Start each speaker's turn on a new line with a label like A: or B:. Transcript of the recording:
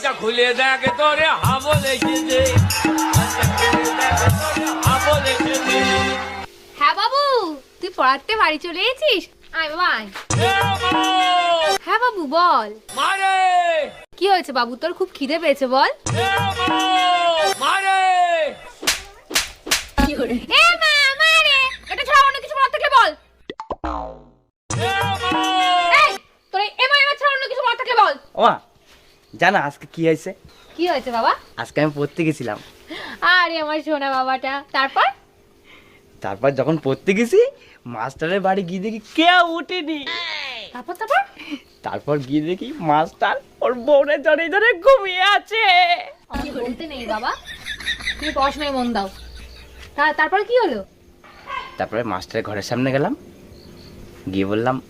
A: বইটা খুলে দেখে তোরে হাবল এসেছে।
B: হ্যাঁ বাবু, তুই পড়াতে বাড়ি চলে এসেছিস? আয় বাবা আয়। হ্যাঁ বাবু বল।
A: মারে
B: কি হয়েছে বাবু, তোর খুব খিদে পেয়েছে বল।
A: মারে
B: এ মা মারে, এটা ছাড়া অন্য কিছু বলার থাকলে বল। এই তোর এমা এমা ছাড়া অন্য কিছু বলার থাকলে বল।
C: ওমা জানা আজকে কি হয়েছে?
B: কি হয়েছে বাবা?
C: আজকে আমি পড়তে গেছিলাম।
B: আরে আমার সোনা বাবাটা।
C: তারপর যখন পড়তে গেছি মাস্টারের বাড়ি গিয়ে দেখি কেউ উঠেনি।
B: তারপর
C: তারপর গিয়ে দেখি মাস্টার ওর বউরে ধরে ধরে ঘুমিয়ে আছে।
B: আমি বলতে নেই বাবা, তুমি পড়াশোনায় মন দাও। তারপর কি হলো?
C: তারপরে মাস্টারের ঘরের সামনে গেলাম, গিয়ে বললাম